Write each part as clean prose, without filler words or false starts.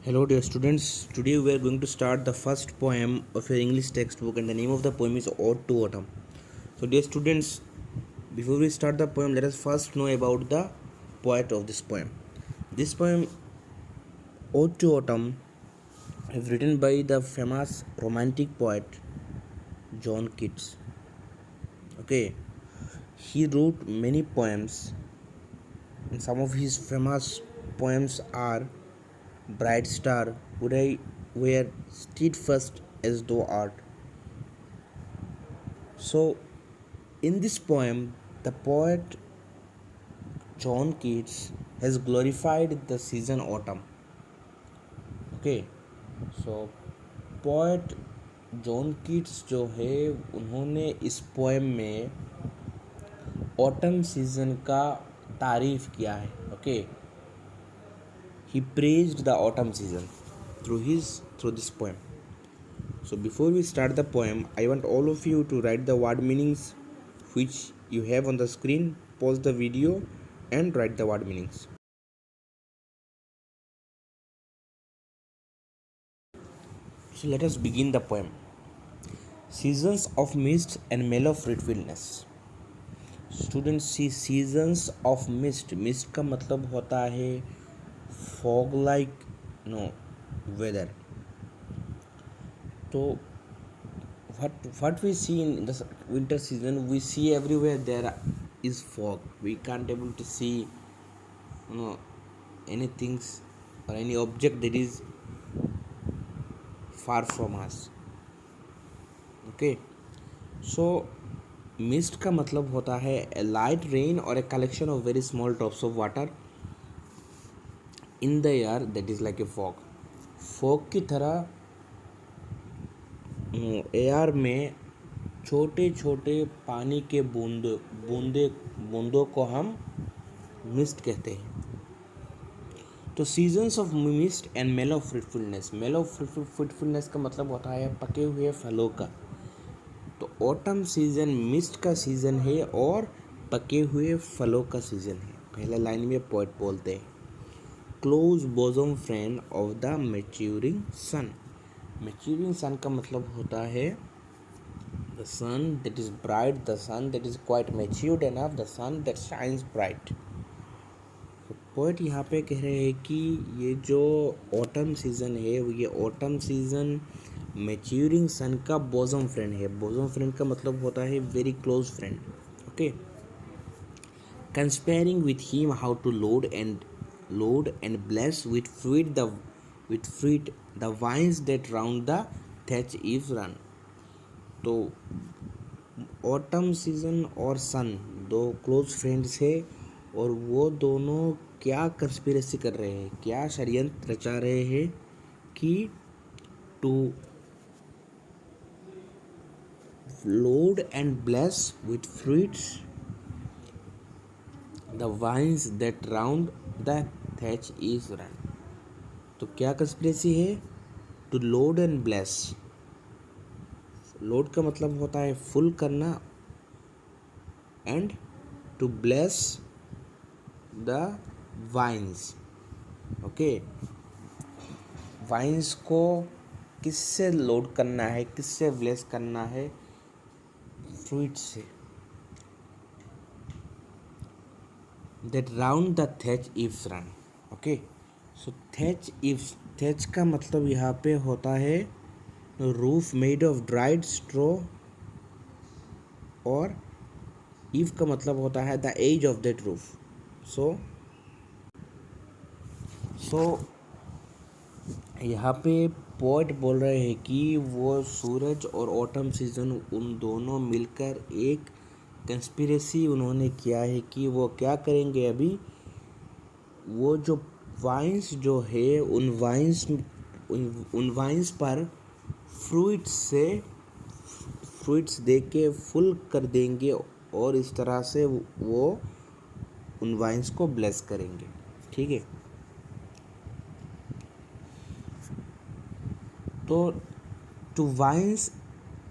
Hello dear students, today we are going to start the first poem of your English textbook and the name of the poem is Ode to Autumn. So dear students, before we start the poem, let us first know about the poet of this poem. This poem, Ode to Autumn, is written by the famous romantic poet John Keats. Okay, he wrote many poems and some of his famous poems are Bright Star, Would I Wear Steadfast as Thou Art. So, in this poem, the poet John Keats has glorified the season autumn. Okay, so poet John Keats जो है उन्होंने इस poem में autumn season का तारीफ किया है. Okay, he praised the autumn season through this poem. So before we start the poem, I want all of you to write the word meanings which you have on the screen. Pause the video and write the word meanings. So let us begin the poem. Seasons of mist and mellow fruitfulness. Students, see, seasons of mist. Mist का मतलब होता है fog like weather. So what we see in the winter season, we see everywhere there is fog. We can't able to see any things or any object that is far from us. Okay, so mist का मतलब होता है a light rain और a collection of very small drops of water in the air that is like a fog. Fog की तरह air में छोटे छोटे पानी के बूंदों को हम मिस्ट कहते हैं. तो सीजन्स ऑफ मिस्ट एंड मेलो फ्रूटफुलनेस. मेलो फ्रूटफुलनेस का मतलब होता है पके हुए फलों का. तो ऑटम सीजन मिस्ट का सीज़न है और पके हुए फलों का सीज़न है. पहले लाइन में पोएट बोलते हैं close bosom friend of the maturing sun. Maturing sun का मतलब होता है the sun that is bright, the sun that is quite matured enough, the sun that shines bright. Poet यहाँ पे कह रहे हैं कि ये जो ऑटम सीज़न है ये ऑटम सीज़न मैच्योरिंग सन का बोजम फ्रेंड है. बोजम फ्रेंड का मतलब होता है very close friend. Okay, conspiring with him how to load and bless with fruit the vines that round the thatch eaves run. तो autumn season और sun दो close friends है और वो दोनों क्या कंस्पिरेसी कर रहे हैं, क्या षड्यंत्र रचा रहे हैं कि to load and bless with fruits the vines that round the thatch is run. तो क्या कंस्पिरेसी है? To load and bless. Load का मतलब होता है फुल करना and to bless the vines. Okay, vines को किससे लोड करना है, किससे ब्लेस करना है? फ्रूट से. That round the thatch eaves run. Okay, so thatch का मतलब यहाँ पे होता है roof made of dried straw और ईव का मतलब होता है the edge of that roof. So यहाँ पे पोएट बोल रहे हैं कि वो सूरज और ऑटम सीजन उन दोनों मिलकर एक कंस्पिरेसी उन्होंने किया है कि वो क्या करेंगे. अभी वो जो वाइन्स जो है उन वाइन्स पर फ्रूट्स दे के फुल कर देंगे और इस तरह से वो उन वाइन्स को ब्लेस करेंगे. ठीक है, तो to vines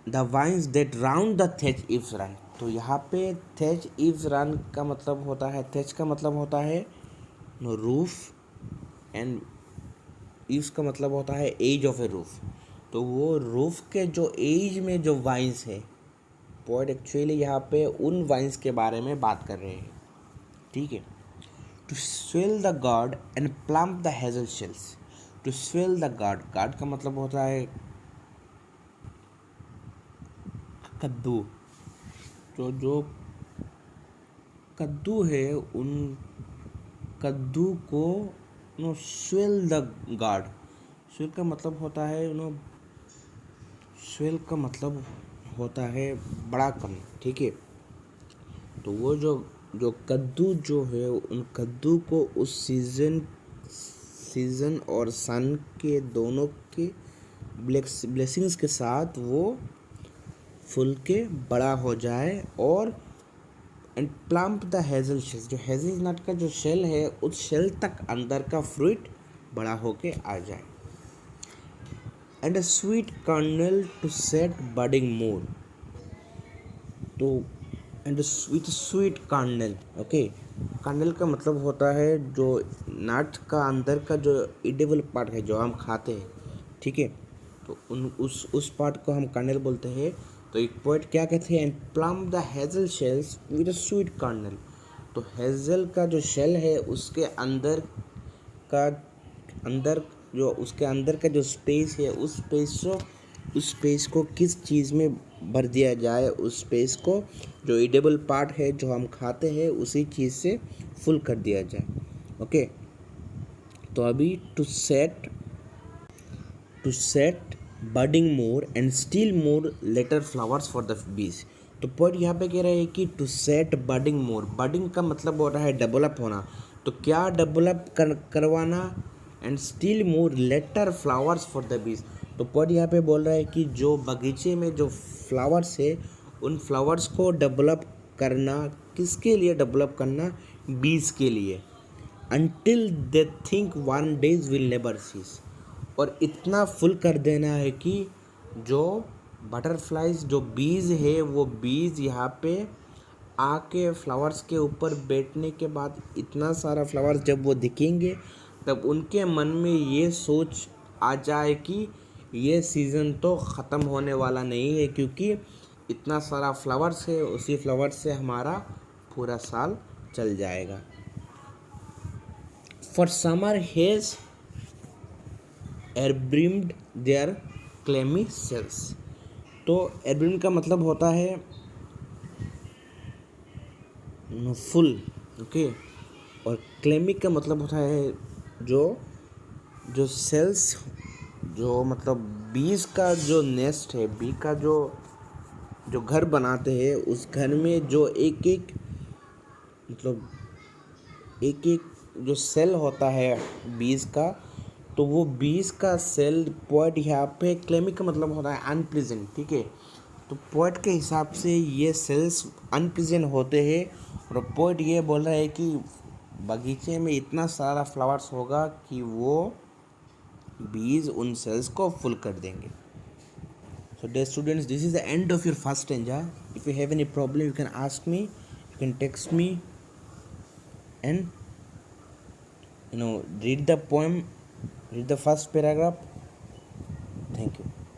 the vines that round the thatch eaves run. तो यहाँ पे थैच ईव्स रन का मतलब होता है, थैच का मतलब होता है रूफ एंड ईव्स का मतलब होता है एज ऑफ ए रूफ। तो वो रूफ के जो एज में जो वाइन्स है, पोएट एक्चुअली यहाँ पे उन वाइन्स के बारे में बात कर रहे हैं, ठीक है। To swell the gourd and plump the hazel shells. To swell the gourd, gourd का मतलब होता है कद्दू। तो जो कद्दू है उन कद्दू को no swell the gourd. Swell का मतलब होता है स्वेल का मतलब होता है बड़ा करना, ठीक है। तो वो जो जो कद्दू जो है उन कद्दू को उस सीजन और सन के दोनों के ब्लेसिंग्स के साथ वो फूल के बड़ा हो जाए, और and plump the hazel shells, जो हेजल नट का जो शेल है उस शेल तक अंदर का फ्रूट बड़ा होके आ जाए। And a sweet kernel to set budding more. तो and with sweet kernel, okay. Kernel का मतलब होता है जो नट का अंदर का जो इडेबल पार्ट है जो हम खाते हैं, ठीक है। तो उस पार्ट को हम कर्नल बोलते हैं। तो एक पोएट क्या कहते हैं, and plum the hazel shells with a sweet kernel. तो हेजल का जो शेल है उसके अंदर का जो उसके अंदर का जो स्पेस है उस स्पेस को किस चीज़ में भर दिया जाए, उस स्पेस को जो ईडेबल पार्ट है जो हम खाते हैं उसी चीज़ से फुल कर दिया जाए, ओके। तो अभी to set budding more and still more later flowers for the bees. तो पॉइंट यहाँ पे कह रहे हैं कि to set budding more, budding का मतलब हो रहा है डेवलप होना। तो क्या डेवलप करवाना, and still more later flowers for the bees. तो पॉइंट यहाँ पे बोल रहा है कि जो बगीचे में जो फ्लावर्स है उन फ्लावर्स को डेवलप करना, किसके लिए डेवलप करना, बीज के लिए। Until they think one days will never cease. और इतना फुल कर देना है कि जो बटरफ्लाइज जो बीज है वो बीज यहाँ पे आके फ्लावर्स के ऊपर बैठने के बाद इतना सारा फ्लावर्स जब वो दिखेंगे तब उनके मन में ये सोच आ जाए कि ये सीज़न तो ख़त्म होने वाला नहीं है, क्योंकि इतना सारा फ्लावर्स है, उसी फ्लावर्स से हमारा पूरा साल चल जाएगा। For summer has o'erbrimmed their clammy cells. तो एरब्रिम्ड का मतलब होता है फुल, ओके। और क्लेमिक का मतलब होता है जो जो सेल्स, जो मतलब बीज का जो नेस्ट है, बी का जो घर बनाते हैं उस घर में जो एक एक मतलब एक एक जो सेल होता है बीज का, तो वो बीज का सेल पॉइंट यहाँ पे क्लेमिक का मतलब होता है अनप्लीजेंट, ठीक है। तो पॉइंट के हिसाब से ये सेल्स अनप्लीजेंट होते हैं, और पॉइंट ये बोल रहा है कि बगीचे में इतना सारा फ्लावर्स होगा कि वो बीज उन सेल्स को फुल कर देंगे। So dear students, this is the end of your first stanza. If you have any problem, you can ask me, you can text me, and read the poem, read the first paragraph. Thank you.